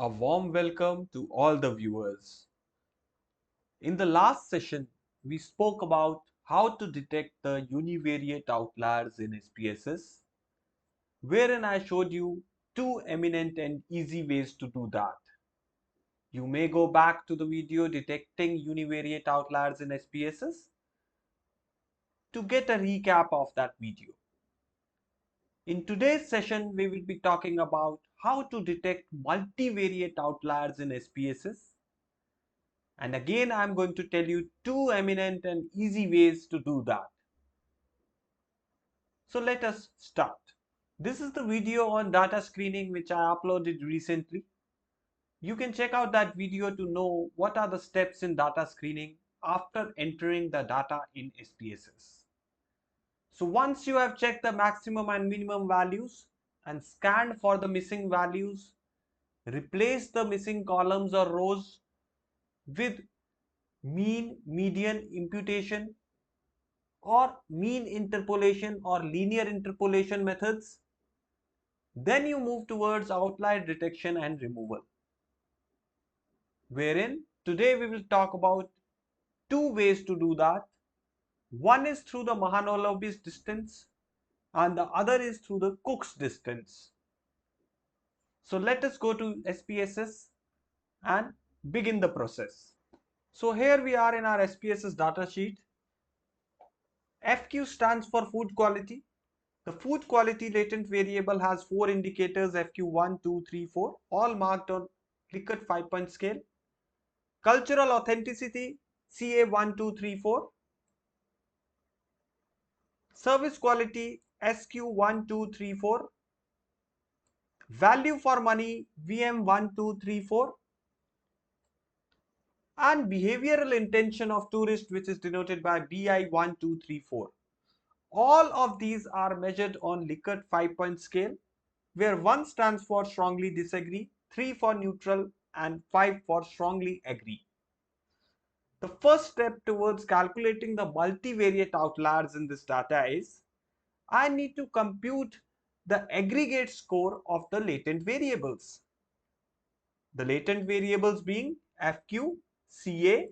A warm welcome to all the viewers. In the last session, we spoke about how to detect the univariate outliers in SPSS, wherein I showed you two eminent and easy ways to do that. You may go back to the video detecting univariate outliers in SPSS to get a recap of that video. In today's session, we will be talking about how to detect multivariate outliers in SPSS. And again, I'm going to tell you two eminent and easy ways to do that. So let us start. This is the video on data screening which I uploaded recently. You can check out that video to know what are the steps in data screening after entering the data in SPSS. So once you have checked the maximum and minimum values and scanned for the missing values, replace the missing columns or rows with mean, median, imputation or mean interpolation or linear interpolation methods. Then you move towards outlier detection and removal, wherein today we will talk about two ways to do that. One is through the Mahalanobis distance and the other is through the Cook's distance. So let us go to SPSS and begin the process. So here we are in our SPSS data sheet. FQ stands for food quality. The food quality latent variable has four indicators FQ1, 2, 3, 4, all marked on Likert 5-point scale. Cultural authenticity CA1, 2, 3, 4. Service quality SQ1, 2, 3, 4. Value for money VM1, 2, 3, 4. And behavioral intention of tourist, which is denoted by BI1, 2, 3, 4. All of these are measured on Likert 5-point scale, where 1 stands for strongly disagree, 3 for neutral, and 5 for strongly agree. The first step towards calculating the multivariate outliers in this data is I need to compute the aggregate score of the latent variables. The latent variables being FQ, CA,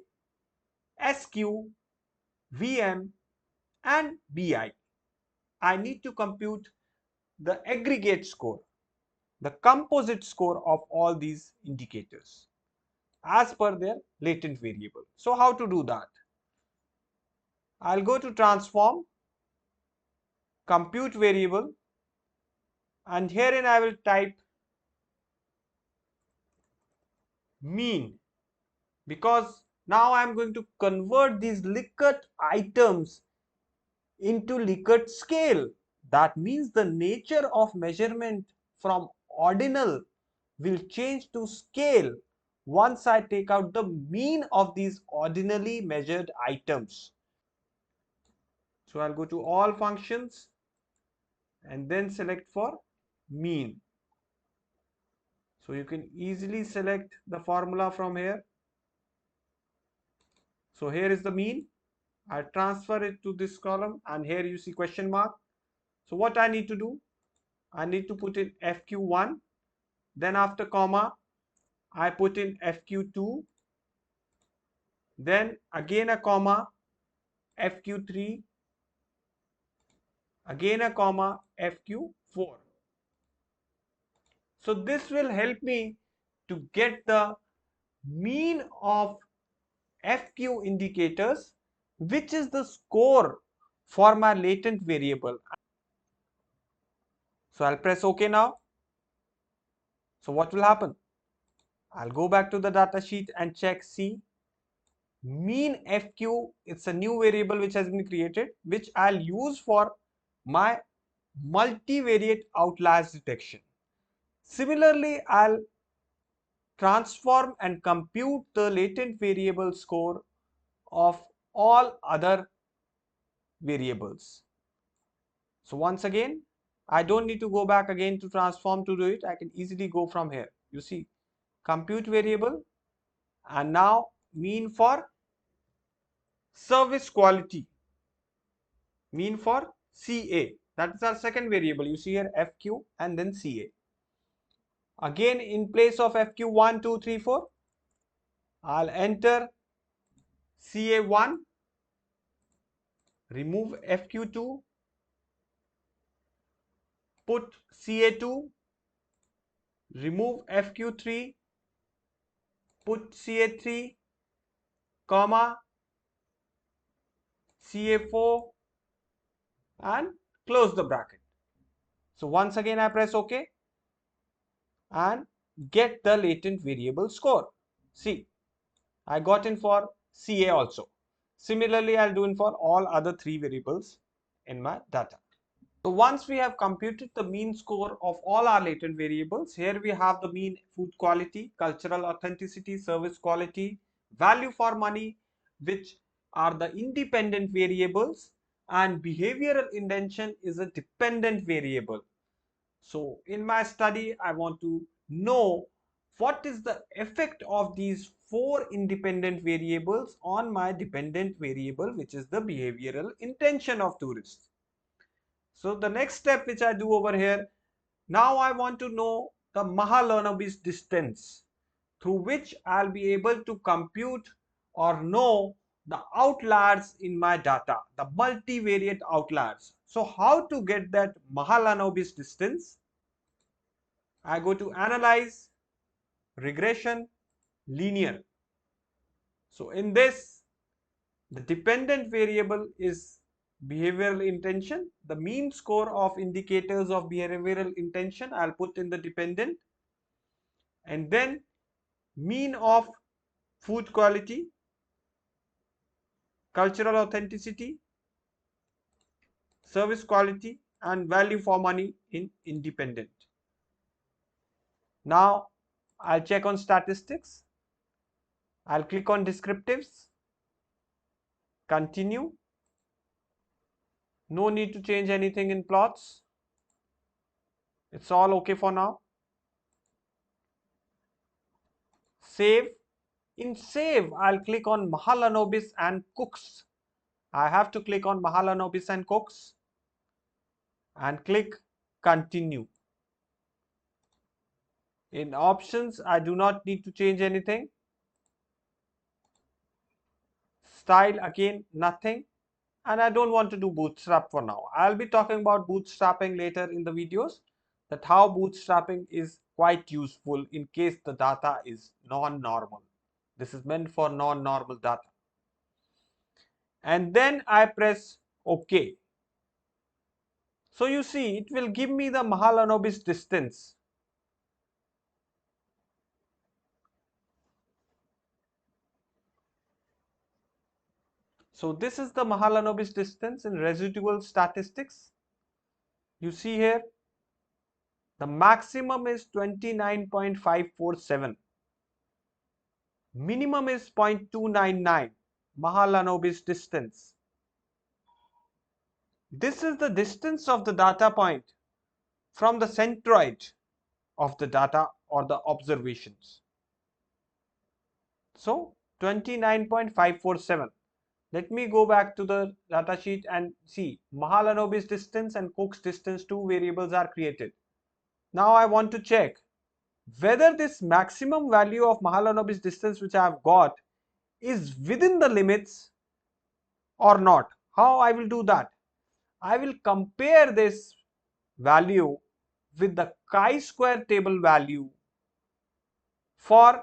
SQ, VM, and BI. I need to compute the aggregate score, the composite score of all these indicators as per their latent variable. So how to do that? I'll go to transform, compute variable, and herein I will type mean, because now I'm going to convert these Likert items into Likert scale. That means the nature of measurement from ordinal will change to scale once I take out the mean of these ordinally measured items. So I'll go to all functions and then select for mean. So you can easily select the formula from here. So here is the mean. I transfer it to this column and here you see question mark. So what I need to do? I need to put in FQ1. Then after comma, I put in FQ2. Then again a comma, FQ3. Again a comma, FQ4. So this will help me to get the mean of FQ indicators, which is the score for my latent variable. So I'll press OK now. So what will happen? I'll go back to the data sheet and check C. Mean FQ, it's a new variable which has been created, which I'll use for my multivariate outliers detection. Similarly, I'll transform and compute the latent variable score of all other variables. So once again, I don't need to go back again to transform to do it. I can easily go from here. You see, compute variable, and now mean for service quality, mean for CA. That is our second variable. You see here FQ and then CA. Again, in place of FQ1, 2, 3, 4, I'll enter CA1, remove FQ2, put CA2, remove FQ3, put CA3, comma, CA4 and close the bracket. So once again I press OK and get the latent variable score. See, I got in for CA also. Similarly, I'll do in for all other three variables in my data. So once we have computed the mean score of all our latent variables, here we have the mean food quality, cultural authenticity, service quality, value for money, which are the independent variables, and behavioral intention is a dependent variable. So in my study, I want to know what is the effect of these four independent variables on my dependent variable, which is the behavioral intention of tourists. So the next step which I do over here, now I want to know the Mahalanobis distance through which I'll be able to compute or know the outliers in my data, the multivariate outliers. So how to get that Mahalanobis distance? I go to analyze, regression, linear. So in this, the dependent variable is behavioral intention. The mean score of indicators of behavioral intention I'll put in the dependent, and then mean of food quality, cultural authenticity, service quality and value for money in independent. Now I'll check on statistics. I'll click on descriptives, continue. No need to change anything in plots. It's all okay for now. Save. In save, I'll click on Mahalanobis and Cooks. I have to click on Mahalanobis and Cooks and click continue. In options, I do not need to change anything. Style, again, nothing. And I don't want to do bootstrap for now. I'll be talking about bootstrapping later in the videos, that how bootstrapping is quite useful in case the data is non-normal. This is meant for non-normal data. And then I press OK. So you see, it will give me the Mahalanobis distance. So this is the Mahalanobis distance in residual statistics. You see here, the maximum is 29.547. Minimum is 0.299 Mahalanobis distance. This is the distance of the data point from the centroid of the data or the observations. So 29.547. Let me go back to the data sheet and see Mahalanobis distance and Cook's distance, two variables are created. Now I want to check whether this maximum value of Mahalanobis distance which I have got is within the limits or not. How I will do that? I will compare this value with the chi-square table value for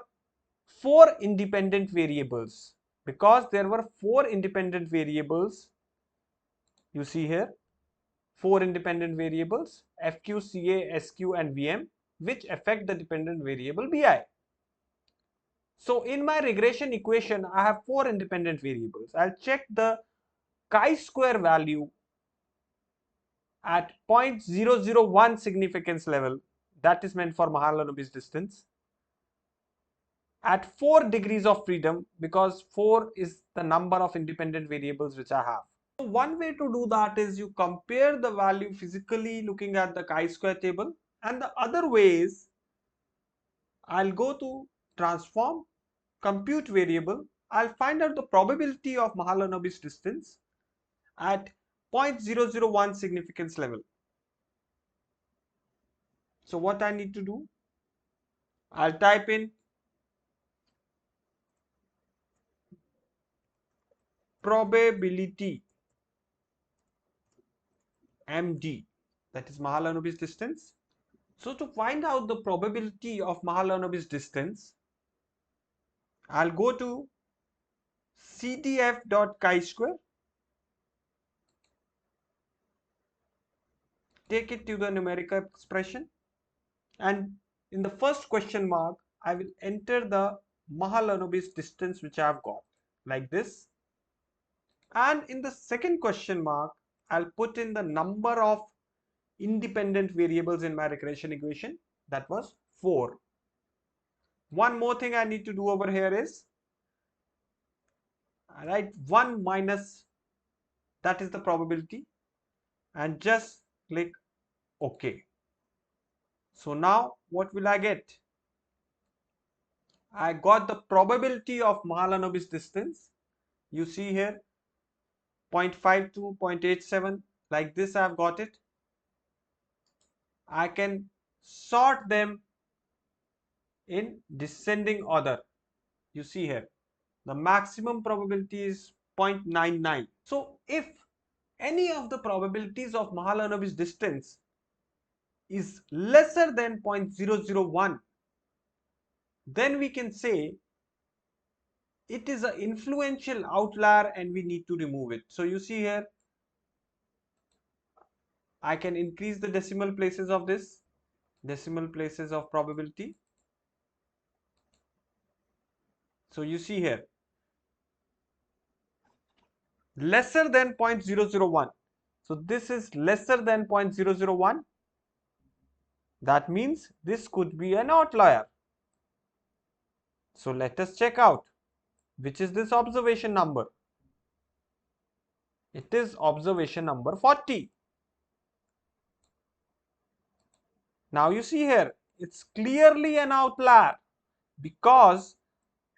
four independent variables, because there were four independent variables. You see here, four independent variables FQ, CA, SQ and VM, which affect the dependent variable BI. So in my regression equation, I have four independent variables. I'll check the chi-square value at 0.001 significance level, that is meant for Mahalanobis distance, at 4 degrees of freedom, because 4 is the number of independent variables which I have. So one way to do that is you compare the value physically looking at the chi-square table, and the other way is I'll go to transform, compute variable, I'll find out the probability of Mahalanobis distance at 0.001 significance level. So what I need to do, I'll type in probability MD, that is Mahalanobis distance. So to find out the probability of Mahalanobis distance, I'll go to cdf.chi-square, take it to the numerical expression, and in the first question mark, I will enter the Mahalanobis distance which I have got, like this. And in the second question mark, I'll put in the number of independent variables in my regression equation, that was 4. One more thing I need to do over here is I write 1 minus, that is the probability, and just click OK. So now what will I get? I got the probability of Mahalanobis distance. You see here 0.52, 0.87, like this I have got it. I can sort them in descending order. You see here the maximum probability is 0.99. So if any of the probabilities of Mahalanobis distance is lesser than 0.001, then we can say it is an influential outlier and we need to remove it. So you see here, I can increase the decimal places of this, decimal places of probability. So you see here, lesser than 0.001. So this is lesser than 0.001. That means this could be an outlier. So let us check out which is this observation number. It is observation number 40. Now you see here, it's clearly an outlier because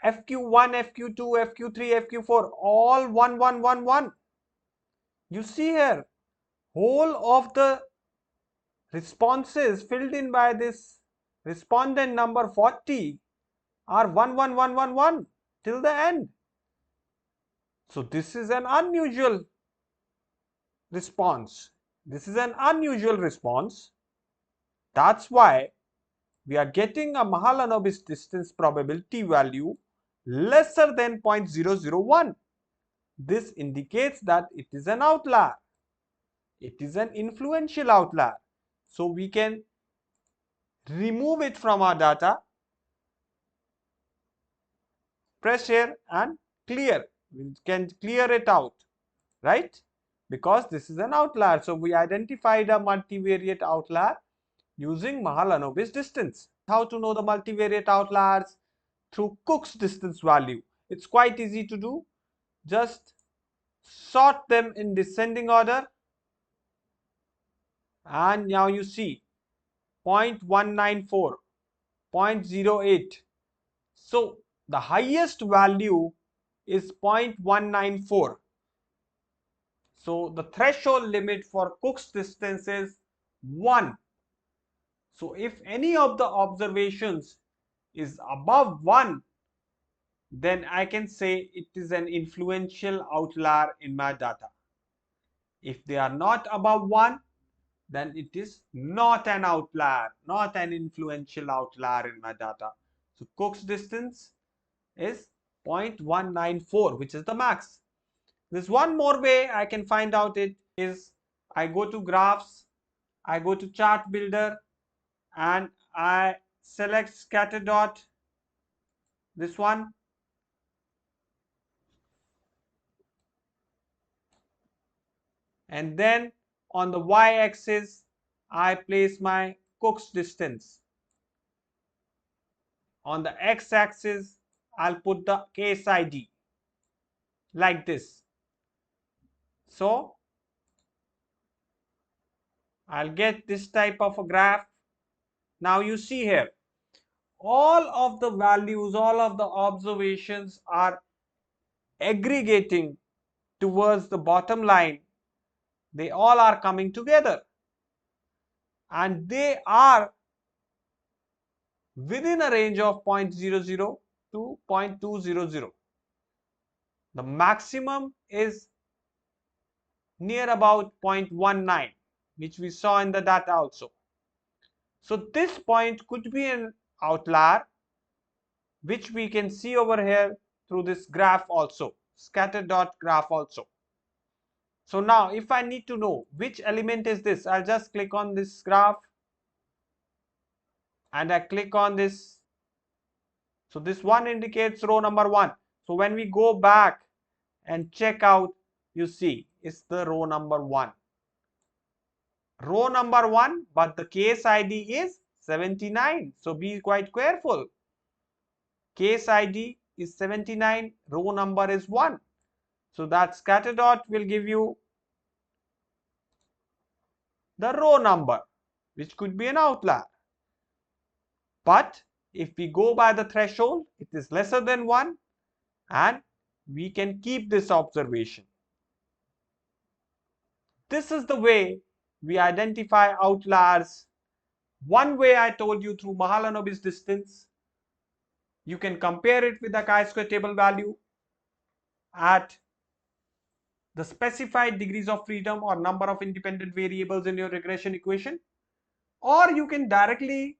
FQ1, FQ2, FQ3, FQ4 all 1, 1, 1, 1. You see here, whole of the responses filled in by this respondent number 40 are 1, 1, 1, 1, 1 till the end. So this is an unusual response. This is an unusual response. That's why we are getting a Mahalanobis distance probability value lesser than 0.001. This indicates that it is an outlier. It is an influential outlier. So we can remove it from our data, press here and clear. We can clear it out, right? Because this is an outlier. So we identified a multivariate outlier using Mahalanobis distance. How to know the multivariate outliers? Through Cook's distance value. It's quite easy to do. Just sort them in descending order, and now you see 0.194, 0.08. So the highest value is 0.194. So the threshold limit for Cook's distance is 1. So if any of the observations is above 1, then I can say it is an influential outlier in my data. If they are not above 1, then it is not an outlier, not an influential outlier in my data. So Cook's distance is 0.194, which is the max. There's one more way I can find out it is I go to graphs, I go to chart builder, and I select scatter dot, this one, and then on the y-axis I place my Cook's distance. On the x-axis I'll put the case ID like this. So I'll get this type of a graph. Now you see here, all of the values, all of the observations are aggregating towards the bottom line. They all are coming together and they are within a range of 0.00 to 0.200. The maximum is near about 0.19, which we saw in the data also. So this point could be an outlier, which we can see over here through this graph also, scatter dot graph also. So now if I need to know which element is this, I'll just click on this graph and I click on this. So this one indicates row number 1. So when we go back and check out, you see it's the row number 1. Row number 1, but the case ID is 79. So be quite careful. Case ID is 79, row number is 1. So that scatter dot will give you the row number, which could be an outlier. But if we go by the threshold, it is lesser than 1 and we can keep this observation. This is the way we identify outliers. One way I told you through Mahalanobis distance. You can compare it with the chi-square table value at the specified degrees of freedom or number of independent variables in your regression equation, or you can directly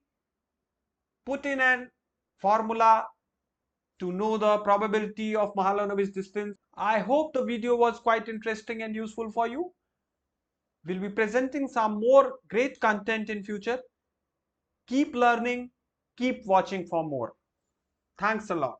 put in a formula to know the probability of Mahalanobis distance. I hope the video was quite interesting and useful for you. We'll be presenting some more great content in future. Keep learning, keep watching for more. Thanks a lot.